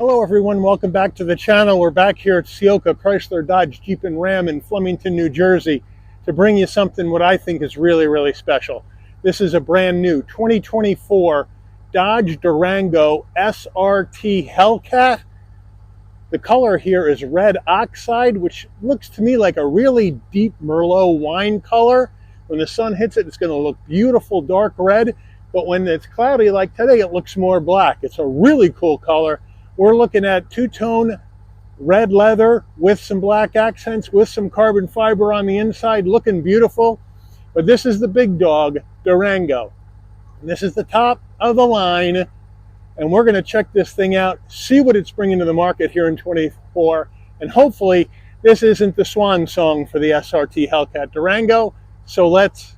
Hello everyone, welcome back to the channel. We're back here at Ciocca, Chrysler, Dodge, Jeep and Ram in Flemington, New Jersey to bring you something what I think is really special. This is a brand new 2024 Dodge Durango SRT Hellcat. The color here is red oxide, which looks to me like a really deep Merlot wine color. When the sun hits it, it's going to look beautiful dark red, but when it's cloudy like today, it looks more black. It's a really cool color. We're looking at two-tone red leather with some black accents, with some carbon fiber on the inside, looking beautiful. But this is the big dog, Durango. And this is the top of the line. And we're going to check this thing out, see what it's bringing to the market here in 24. And hopefully this isn't the swan song for the SRT Hellcat Durango. So let's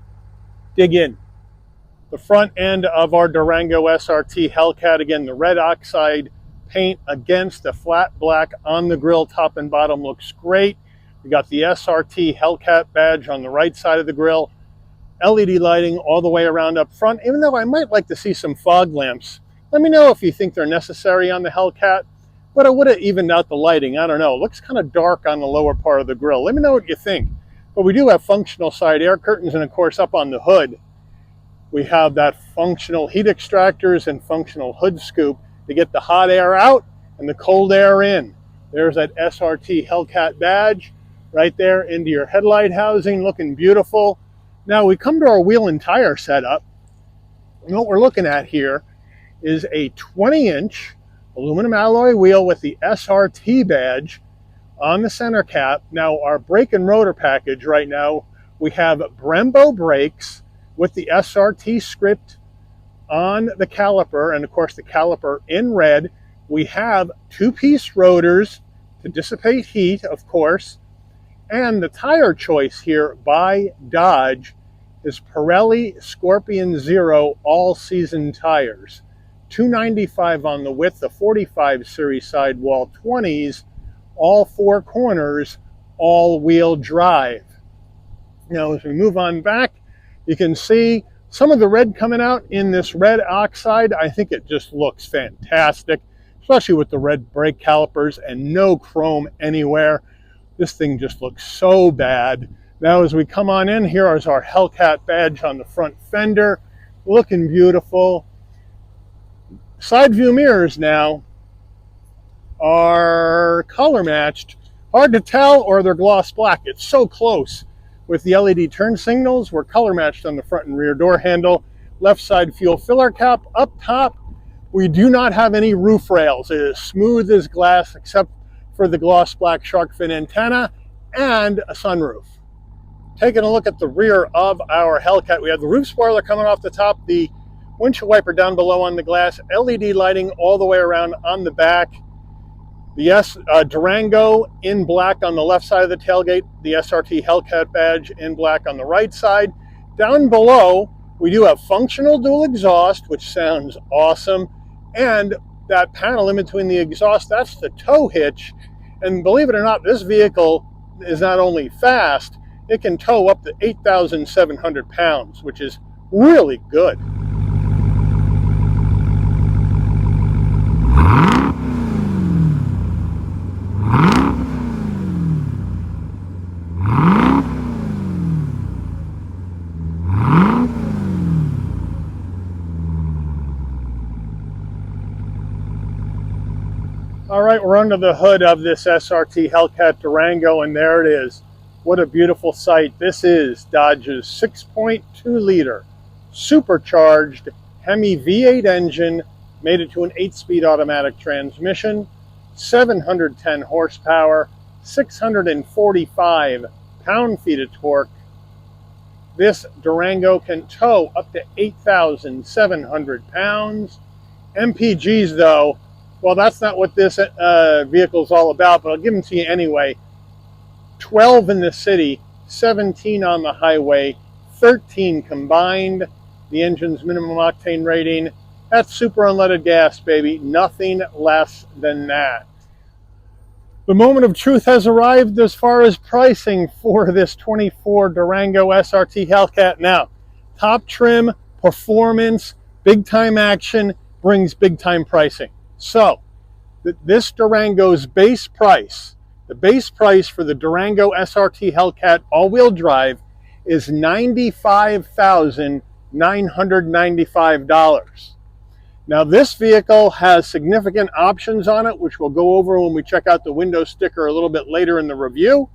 dig in. The front end of our Durango SRT Hellcat, again, the red oxide paint against the flat black on the grille, top and bottom, looks great. We got the SRT Hellcat badge on the right side of the grille. LED lighting all the way around up front, even though I might like to see some fog lamps. Let me know if you think they're necessary on the Hellcat, but I would have evened out the lighting. I don't know. It looks kind of dark on the lower part of the grille. Let me know what you think. But we do have functional side air curtains, and of course up on the hood, we have that functional heat extractors and functional hood scoop to get the hot air out and the cold air in. There's that SRT Hellcat badge right there into your headlight housing, looking beautiful. Now we come to our wheel and tire setup, and what we're looking at here is a 20-inch aluminum alloy wheel with the SRT badge on the center cap. Now our brake and rotor package right now, we have Brembo brakes with the SRT script on the caliper, and of course the caliper in red. We have two-piece rotors to dissipate heat, of course, and the tire choice here by Dodge is Pirelli Scorpion Zero all-season tires. 295 on the width, the 45 series sidewall 20s, all four corners, all-wheel drive. Now as we move on back, you can see some of the red coming out in this red oxide. I think it just looks fantastic, especially with the red brake calipers and no chrome anywhere. This thing just looks so bad. Now as we come on in, here is our Hellcat badge on the front fender, looking beautiful. Side view mirrors now are color matched. Hard to tell, or they're gloss black. It's so close. With the LED turn signals, we're color matched on the front and rear door handle. Left side fuel filler cap. Up top, we do not have any roof rails. It is smooth as glass except for the gloss black shark fin antenna and a sunroof. Taking a look at the rear of our Hellcat, we have the roof spoiler coming off the top, the windshield wiper down below on the glass, LED lighting all the way around on the back. The Durango in black on the left side of the tailgate, the SRT Hellcat badge in black on the right side. Down below, we do have functional dual exhaust, which sounds awesome. And that panel in between the exhaust, that's the tow hitch. And believe it or not, this vehicle is not only fast, it can tow up to 8,700 pounds, which is really good. All right, we're under the hood of this SRT Hellcat Durango, and there it is. What a beautiful sight. This is Dodge's 6.2-liter supercharged Hemi V8 engine, made it to an 8-speed automatic transmission, 710 horsepower, 645 pound-feet of torque. This Durango can tow up to 8,700 pounds. MPGs, though, well, that's not what this vehicle is all about, but I'll give them to you anyway. 12 in the city, 17 on the highway, 13 combined. The engine's minimum octane rating, that's super unleaded gas, baby. Nothing less than that. The moment of truth has arrived as far as pricing for this 24 Durango SRT Hellcat. Now, top trim, performance, big time action brings big time pricing. So This Durango's base price, the base price for the Durango SRT Hellcat all-wheel drive is $95,995. Now this vehicle has significant options on it, which we'll go over when we check out the window sticker a little bit later in the review.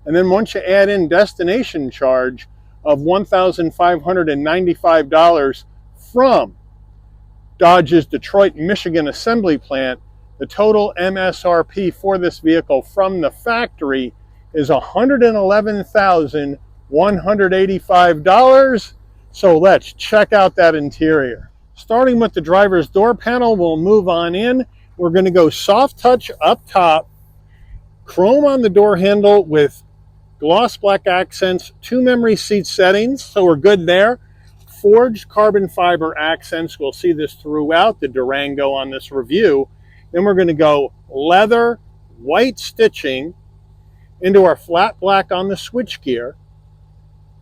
And then once you add in destination charge of $1,595 from Dodge's Detroit, Michigan assembly plant, the total MSRP for this vehicle from the factory is $111,185. So let's check out that interior. Starting with the driver's door panel, we'll move on in. We're going to go soft touch up top, chrome on the door handle with gloss black accents, 2 memory seat settings, so we're good there. Forged carbon fiber accents, we'll see this throughout the Durango on this review. Then we're going to go leather, white stitching into our flat black on the switchgear,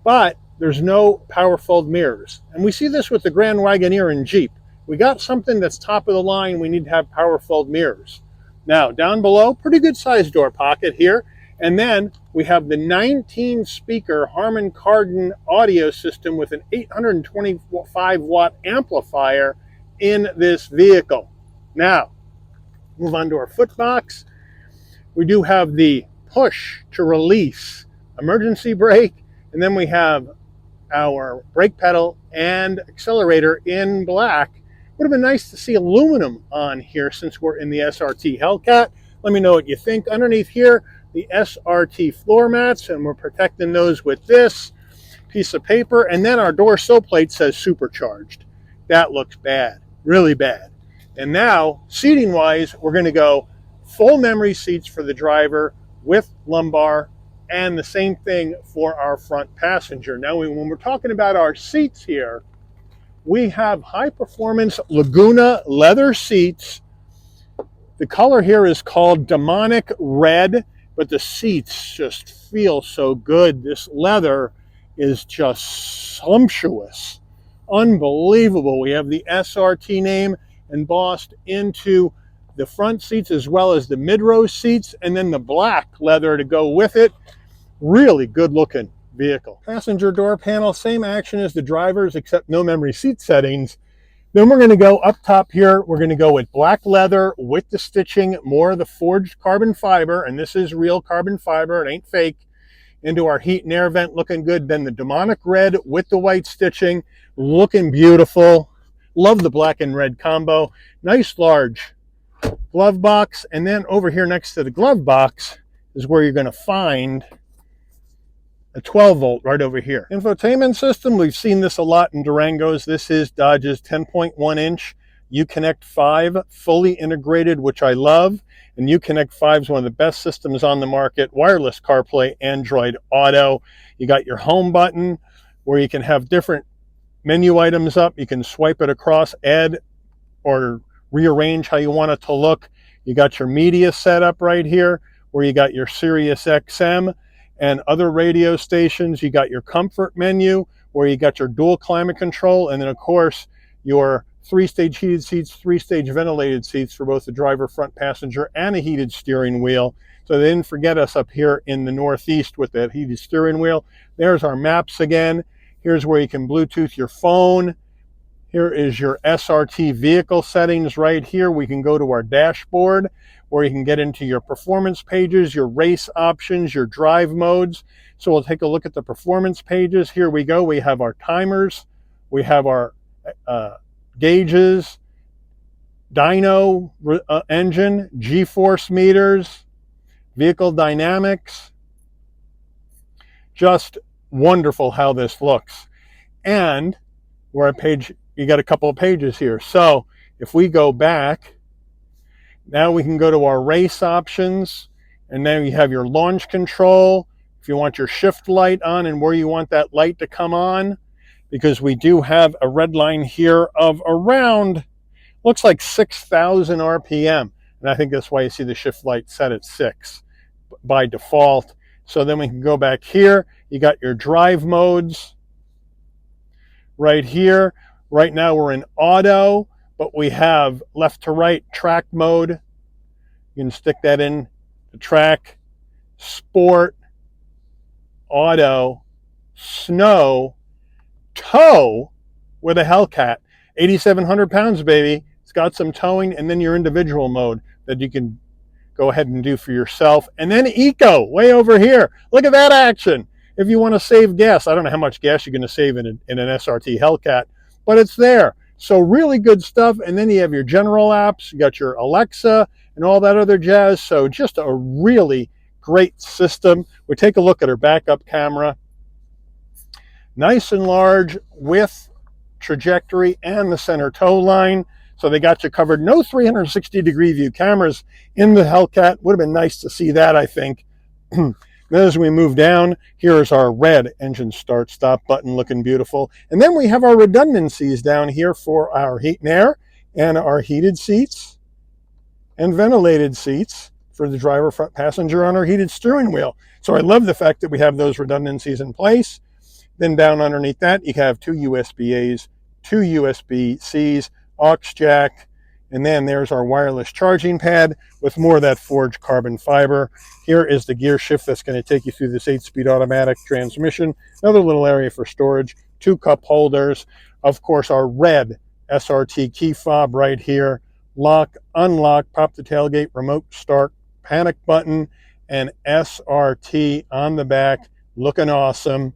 but there's no power fold mirrors. And we see this with the Grand Wagoneer and Jeep. We got something that's top of the line, we need to have power fold mirrors. Now, down below, pretty good sized door pocket here. And then we have the 19-speaker Harman Kardon audio system with an 825-watt amplifier in this vehicle. Now, move on to our foot box. We do have the push to release emergency brake, and then we have our brake pedal and accelerator in black. Would have been nice to see aluminum on here since we're in the SRT Hellcat. Let me know what you think. Underneath here, the SRT floor mats, and we're protecting those with this piece of paper. And then our door sill plate says supercharged. That looks bad, really bad. And now, seating wise, we're going to go full memory seats for the driver with lumbar, and the same thing for our front passenger. Now, when we're talking about our seats here, we have high performance Laguna leather seats. The color here is called Demonic Red, but the seats just feel so good. This leather is just sumptuous, unbelievable. We have the SRT name embossed into the front seats as well as the mid-row seats, and then the black leather to go with it. Really good looking vehicle. Passenger door panel, same action as the driver's except no memory seat settings. Then we're going to go up top here. We're going to go with black leather with the stitching, more of the forged carbon fiber, and this is real carbon fiber, it ain't fake, into our heat and air vent, looking good. Then the Demonic Red with the white stitching, looking beautiful. Love the black and red combo. Nice large glove box, and then over here next to the glove box is where you're going to find a 12-volt right over here. Infotainment system, we've seen this a lot in Durangos. This is Dodge's 10.1-inch Uconnect 5, fully integrated, which I love. And Uconnect 5 is one of the best systems on the market. Wireless CarPlay, Android Auto. You got your home button where you can have different menu items up. You can swipe it across, add or rearrange how you want it to look. You got your media setup right here where you got your Sirius XM and other radio stations. You got your comfort menu where you got your dual climate control, and then of course your 3-stage heated seats, 3-stage ventilated seats for both the driver, front passenger, and a heated steering wheel. So they didn't forget us up here in the Northeast with that heated steering wheel. There's our maps again. Here's where you can Bluetooth your phone. Here is your SRT vehicle settings right here. We can go to our dashboard where you can get into your performance pages, your race options, your drive modes. So we'll take a look at the performance pages. Here we go. We have our timers. We have our gauges, dyno engine, G-force meters, vehicle dynamics. Just wonderful how this looks. And we're at page, you got a couple of pages here. So if we go back, now we can go to our race options, and then you have your launch control. If you want your shift light on and where you want that light to come on, because we do have a red line here of around, looks like 6,000 RPM. And I think that's why you see the shift light set at 6 by default. So then we can go back here. You got your drive modes right here. Right now we're in auto, but we have left to right track mode, You can stick that in the track, sport, auto, snow, tow with a Hellcat. 8,700 pounds, baby. It's got some towing, and then your individual mode that you can go ahead and do for yourself. And then eco, way over here. Look at that action. If you want to save gas, I don't know how much gas you're going to save in an SRT Hellcat, but it's there. So really good stuff. And then you have your general apps, you got your Alexa and all that other jazz. So just a really great system. We take a look at our backup camera. Nice and large with trajectory and the center tow line. So they got you covered. No 360-degree view cameras in the Hellcat. Would have been nice to see that, I think. Then as we move down, here is our red engine start stop button looking beautiful. And then we have our redundancies down here for our heat and air and our heated seats and ventilated seats for the driver, front passenger on our heated steering wheel. So I love the fact that we have those redundancies in place. Then down underneath that, you have two USB-A's, two USB-C's, aux jack, and then there's our wireless charging pad with more of that forged carbon fiber. Here is the gear shift that's going to take you through this 8-speed automatic transmission. Another little area for storage, two cup holders. Of course, our red SRT key fob right here. Lock, unlock, pop the tailgate, remote start, panic button, and SRT on the back, looking awesome.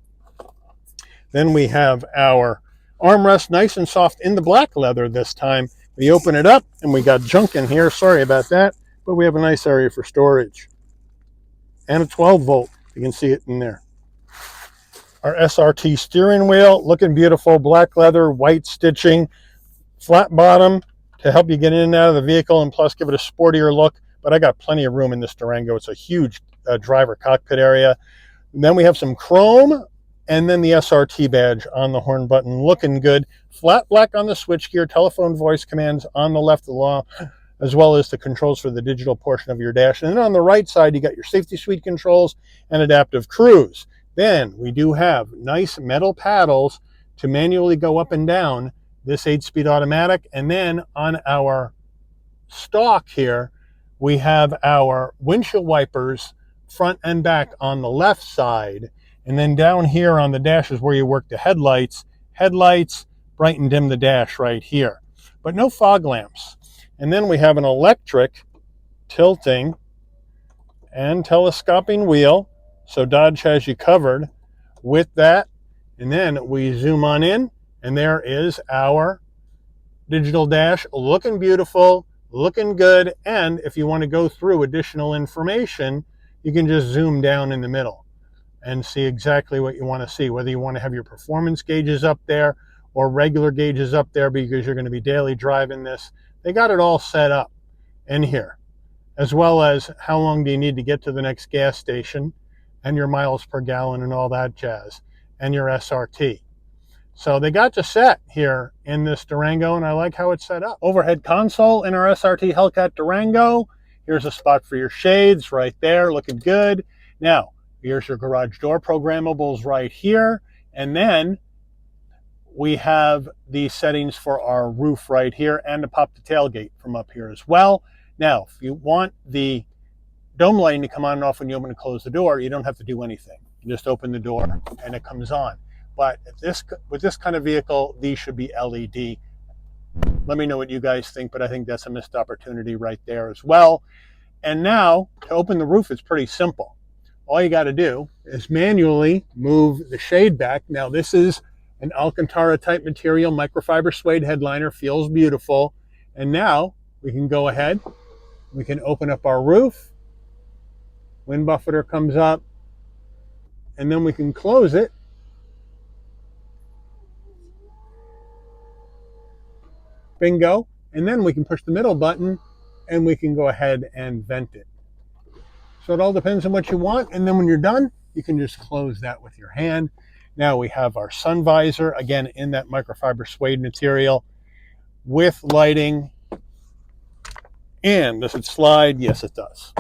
Then we have our armrest, nice and soft in the black leather this time. We open it up and we got junk in here. Sorry about that, but we have a nice area for storage. And a 12-volt. You can see it in there. Our SRT steering wheel, looking beautiful. Black leather, white stitching, flat bottom to help you get in and out of the vehicle and plus give it a sportier look. But I got plenty of room in this Durango. It's a huge driver cockpit area. And then we have some chrome. And then the SRT badge on the horn button, looking good. Flat black on the switchgear, telephone voice commands on the left along, as well as the controls for the digital portion of your dash. And then on the right side, you got your safety suite controls and adaptive cruise. Then we do have nice metal paddles to manually go up and down this 8-speed automatic. And then on our stalk here, we have our windshield wipers front and back on the left side. And then down here on the dash is where you work the headlights. Headlights, bright and dim the dash right here. But no fog lamps. And then we have an electric tilting and telescoping wheel. So Dodge has you covered with that. And then we zoom on in, and there is our digital dash, looking beautiful, looking good. And if you want to go through additional information, you can just zoom down in the middle and see exactly what you want to see, whether you want to have your performance gauges up there or regular gauges up there because you're going to be daily driving this. They got it all set up in here, as well as how long do you need to get to the next gas station and your miles per gallon and all that jazz, and your SRT. So they got you set here in this Durango, and I like how it's set up. Overhead console in our SRT Hellcat Durango. Here's a spot for your shades right there, looking good. Now, here's your garage door programmables right here. And then we have the settings for our roof right here and to pop the tailgate from up here as well. Now, if you want the dome lighting to come on and off when you open and close the door, you don't have to do anything. You just open the door and it comes on. But with this kind of vehicle, these should be LED. Let me know what you guys think, but I think that's a missed opportunity right there as well. And now, to open the roof, it's pretty simple. All you got to do is manually move the shade back. Now, this is an Alcantara type material, microfiber suede headliner, feels beautiful. And now we can go ahead, we can open up our roof. Wind buffeter comes up, and then we can close it. Bingo. And then we can push the middle button and we can go ahead and vent it. So it all depends on what you want. And then when you're done, you can just close that with your hand. Now we have our sun visor, again, in that microfiber suede material with lighting. And does it slide? Yes, it does.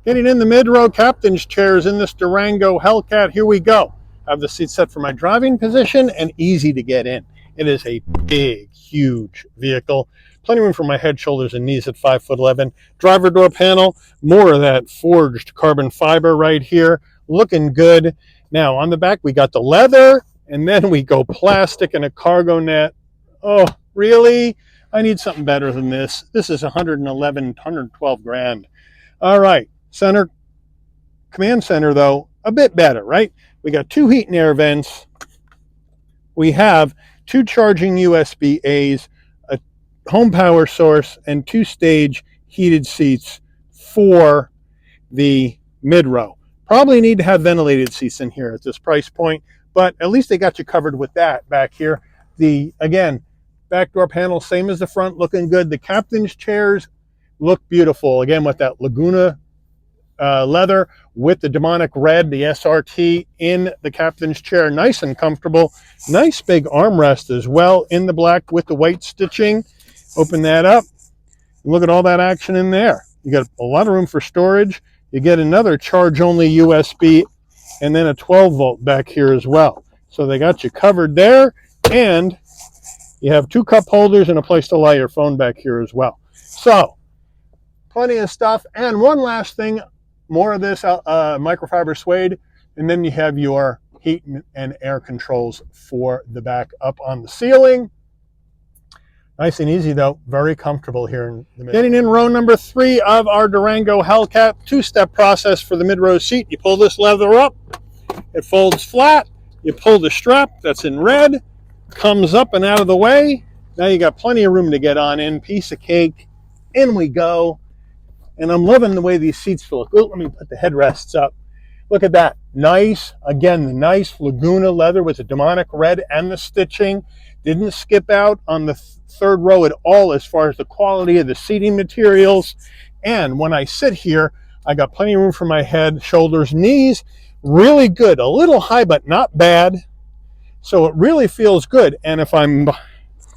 Getting in the mid-row captain's chairs in this Durango Hellcat. Here we go. I have the seat set for my driving position and easy to get in. It is a big, huge vehicle. Plenty of room for my head, shoulders, and knees at 5'11". Driver door panel, more of that forged carbon fiber right here. Looking good. Now, on the back, we got the leather, and then we go plastic and a cargo net. Oh, really? I need something better than this. This is 111, 112 grand. All right, center, command center, though, a bit better, right? We got 2 heat and air vents. We have 2 charging USB-As, a home power source, and 2-stage heated seats for the mid-row. Probably need to have ventilated seats in here at this price point, but at least they got you covered with that back here. Again, back door panel, same as the front, looking good. The captain's chairs look beautiful. Again, with that Laguna leather with the demonic red, the SRT in the captain's chair, nice and comfortable. Nice big armrest as well in the black with the white stitching. Open that up. Look at all that action in there. You got a lot of room for storage. You get another charge-only USB and then a 12-volt back here as well. So they got you covered there, and you have 2 cup holders and a place to lie your phone back here as well. So plenty of stuff. And one last thing, more of this microfiber suede, and then you have your heat and air controls for the back up on the ceiling. Nice and easy, though. Very comfortable here in the middle. Getting in row number 3 of our Durango Hellcat. 2-step process for the mid-row seat. You pull this leather up. It folds flat. You pull the strap that's in red. Comes up and out of the way. Now you got plenty of room to get on in. Piece of cake. In we go. And I'm loving the way these seats look. Oh, let me put the headrests up. Look at that. Nice. Again, the nice Laguna leather with the demonic red and the stitching. Didn't skip out on the 3rd row at all as far as the quality of the seating materials. And when I sit here, I got plenty of room for my head, shoulders, knees. Really good. A little high, but not bad. So it really feels good. And if I'm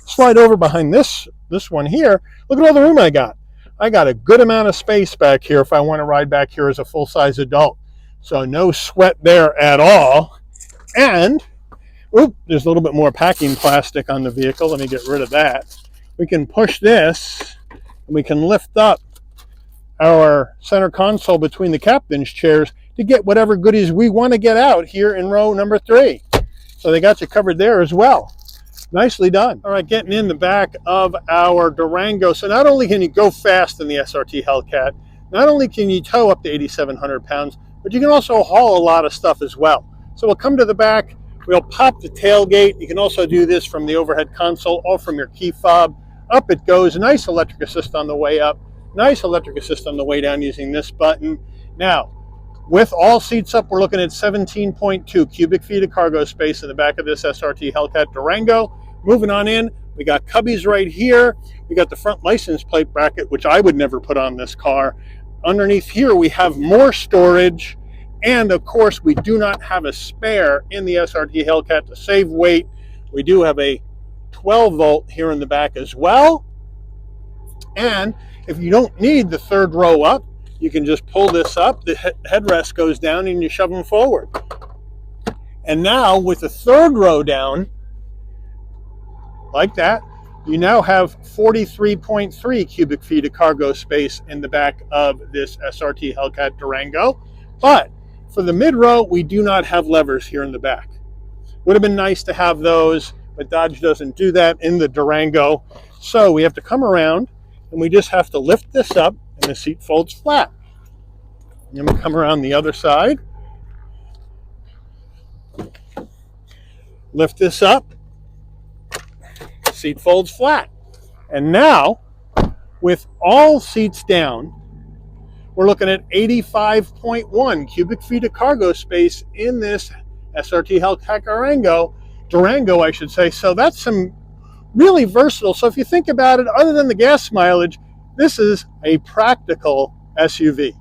slide over behind this one here, look at all the room I got. I got a good amount of space back here if I want to ride back here as a full-size adult. So no sweat there at all. And there's a little bit more packing plastic on the vehicle. Let me get rid of that. We can push this, and we can lift up our center console between the captain's chairs to get whatever goodies we want to get out here in row number 3. So they got you covered there as well. Nicely done. All right, getting in the back of our Durango. So not only can you go fast in the SRT Hellcat, not only can you tow up to 8,700 pounds, but you can also haul a lot of stuff as well. So we'll come to the back. We'll pop the tailgate. You can also do this from the overhead console or from your key fob. Up it goes. Nice electric assist on the way up. Nice electric assist on the way down using this button. Now, with all seats up, we're looking at 17.2 cubic feet of cargo space in the back of this SRT Hellcat Durango. Moving on in, we got cubbies right here. We got the front license plate bracket, which I would never put on this car. Underneath here, we have more storage. And of course, we do not have a spare in the SRT Hellcat to save weight. We do have a 12-volt here in the back as well. And if you don't need the 3rd row up, you can just pull this up, the headrest goes down, and you shove them forward. And now, with the 3rd row down, like that, you now have 43.3 cubic feet of cargo space in the back of this SRT Hellcat Durango. But for the mid-row, we do not have levers here in the back. Would have been nice to have those, but Dodge doesn't do that in the Durango. So we have to come around, and we just have to lift this up, and the seat folds flat. And then we come around the other side. Lift this up. Seat folds flat. And now, with all seats down, we're looking at 85.1 cubic feet of cargo space in this SRT Hellcat Durango, I should say. So that's some really versatile. So if you think about it, other than the gas mileage, this is a practical SUV.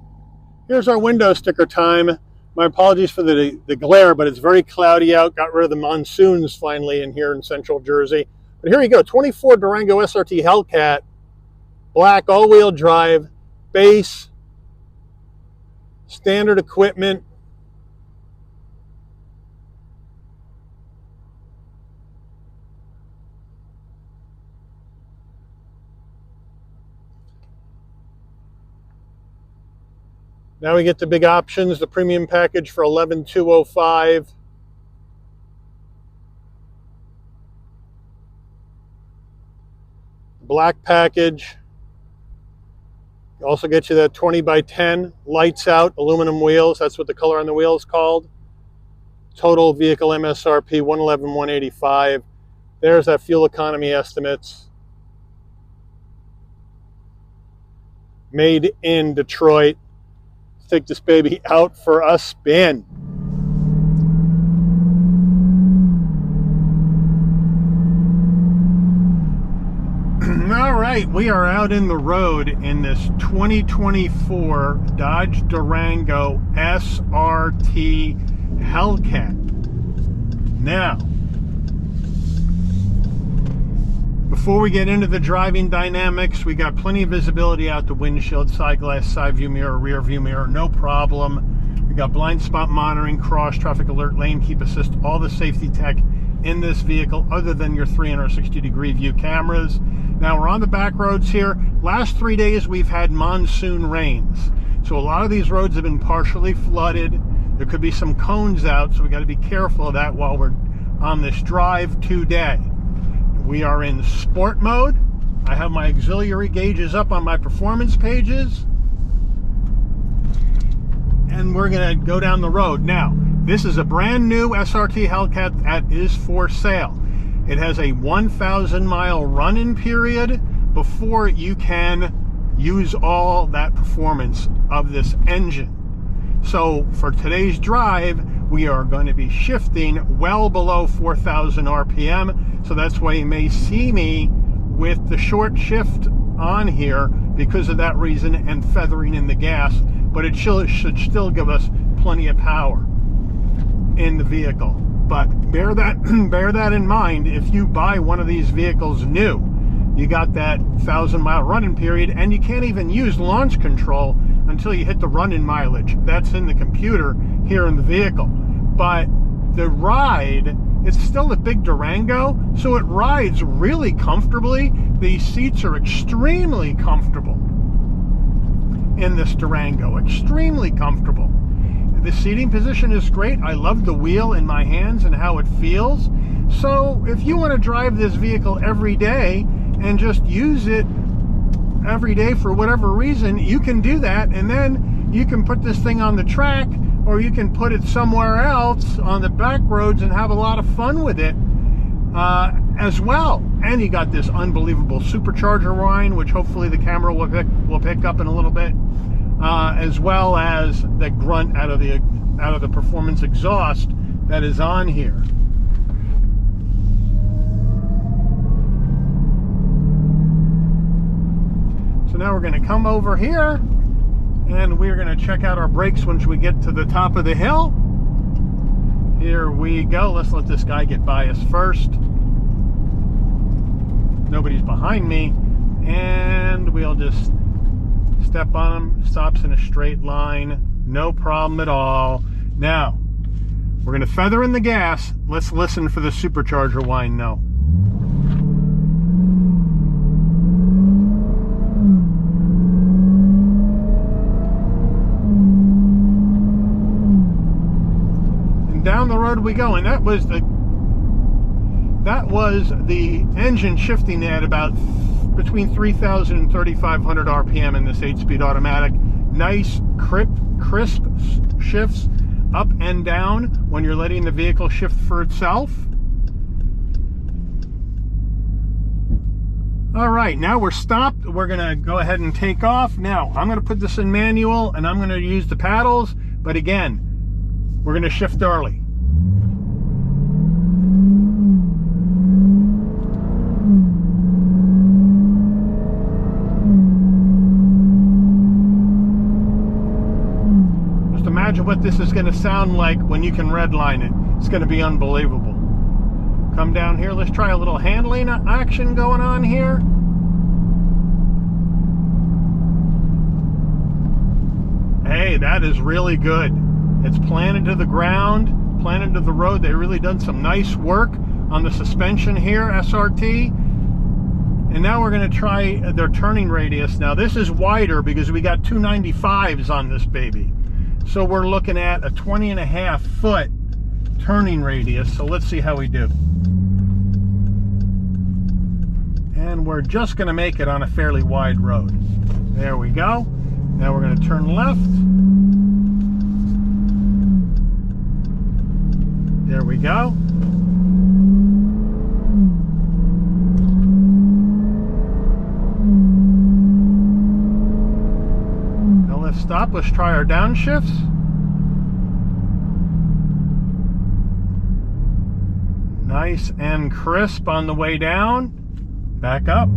Here's our window sticker time. My apologies for the glare, but it's very cloudy out. Got rid of the monsoons finally in here in central Jersey. But here you go, 24 Durango SRT Hellcat, black all-wheel drive, base, standard equipment. Now we get the big options, the premium package for $11,205. Black package. Also gets you that 20 by 10, lights out, aluminum wheels. That's what the color on the wheel is called. Total vehicle MSRP $111,185. There's that fuel economy estimates. Made in Detroit. Let's take this baby out for a spin. All right, we are out in the road in this 2024 Dodge Durango SRT Hellcat. Now, before we get into the driving dynamics, we got plenty of visibility out the windshield, side glass, side view mirror, rear view mirror, no problem. We got blind spot monitoring, cross, traffic alert, lane keep assist, all the safety tech in this vehicle other than your 360-degree view cameras. Now we're on the back roads here. Last 3 days we've had monsoon rains. So a lot of these roads have been partially flooded. There could be some cones out, so we got to be careful of that while we're on this drive today. We are in sport mode. I have my auxiliary gauges up on my performance pages. And we're going to go down the road. Now, this is a brand new SRT Hellcat that is for sale. It has a 1,000-mile run-in period before you can use all that performance of this engine. So for today's drive, we are going to be shifting well below 4,000 RPM. So that's why you may see me with the short shift on here because of that reason and feathering in the gas. But it should still give us plenty of power in the vehicle. But bear that in mind. If you buy one of these vehicles new, you got that 1,000-mile run-in period, and you can't even use launch control until you hit the run-in mileage. That's in the computer here in the vehicle. But the ride, it's still a big Durango, so it rides really comfortably. These seats are extremely comfortable in this Durango, extremely comfortable. The seating position is great. I love the wheel in my hands and how it feels. So if you want to drive this vehicle every day and just use it every day for whatever reason, you can do that, and then you can put this thing on the track, or you can put it somewhere else on the back roads and have a lot of fun with it as well. And you got this unbelievable supercharger whine, which hopefully the camera will pick up in a little bit. As well as the grunt out of the performance exhaust that is on here. So now we're going to come over here and we're going to check out our brakes once we get to the top of the hill. Here we go. Let's let this guy get by us first. Nobody's behind me, and we'll just step on him. Stops in a straight line, no problem at all. Now we're going to feather in the gas. Let's listen for the supercharger whine now. And down the road we go, and that was the engine shifting at about between 3,000 and 3,500 RPM in this 8-speed automatic. Nice, crisp shifts up and down when you're letting the vehicle shift for itself. All right, now we're stopped. We're gonna go ahead and take off. Now, I'm gonna put this in manual and I'm gonna use the paddles, but again, we're gonna shift early. Imagine what this is going to sound like when you can redline it. It's going to be unbelievable. Come down here. Let's try a little handling action going on here. Hey, that is really good. It's planted to the ground, planted to the road. They've really done some nice work on the suspension here, SRT. And now we're going to try their turning radius. Now this is wider because we got 295s on this baby. So we're looking at a 20.5 foot turning radius. So let's see how we do. And we're just going to make it on a fairly wide road. There we go. Now we're going to turn left. There we go. Now let's stop. Let's try our downshifts. Nice and crisp on the way down. Back up.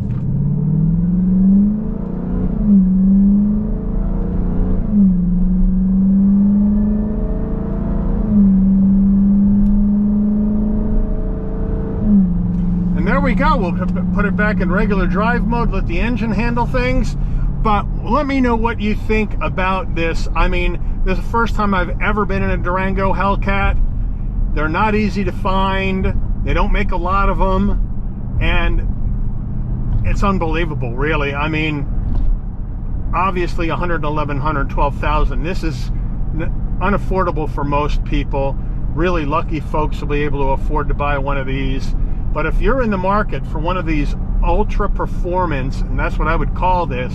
And there we go. We'll put it back in regular drive mode, let the engine handle things. But let me know what you think about this. I mean, this is the first time I've ever been in a Durango Hellcat. They're not easy to find. They don't make a lot of them. And it's unbelievable, really. I mean, obviously 111, 112,000. This is unaffordable for most people. Really lucky folks will be able to afford to buy one of these. But if you're in the market for one of these ultra performance, and that's what I would call this,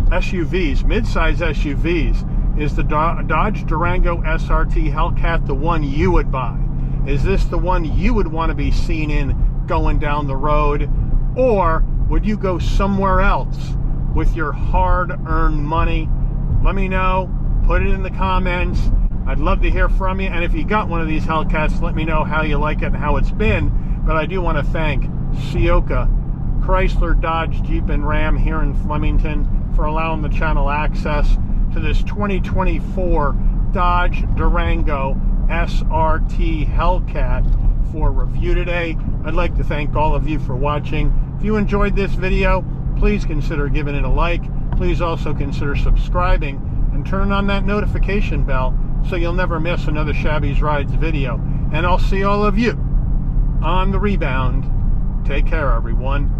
SUVs, mid-size SUVs, is the Dodge Durango SRT Hellcat the one you would buy? Is this the one you would want to be seen in going down the road? Or would you go somewhere else with your hard-earned money? Let me know. Put it in the comments. I'd love to hear from you. And if you got one of these Hellcats, let me know how you like it and how it's been. But I do want to thank Ciocca, Chrysler, Dodge, Jeep, and Ram here in Flemington for allowing the channel access to this 2024 Dodge Durango SRT Hellcat for review today. I'd like to thank all of you for watching. If you enjoyed this video, please consider giving it a like. Please also consider subscribing and turn on that notification bell so you'll never miss another Shabby's Rides video. And I'll see all of you on the rebound. Take care, everyone.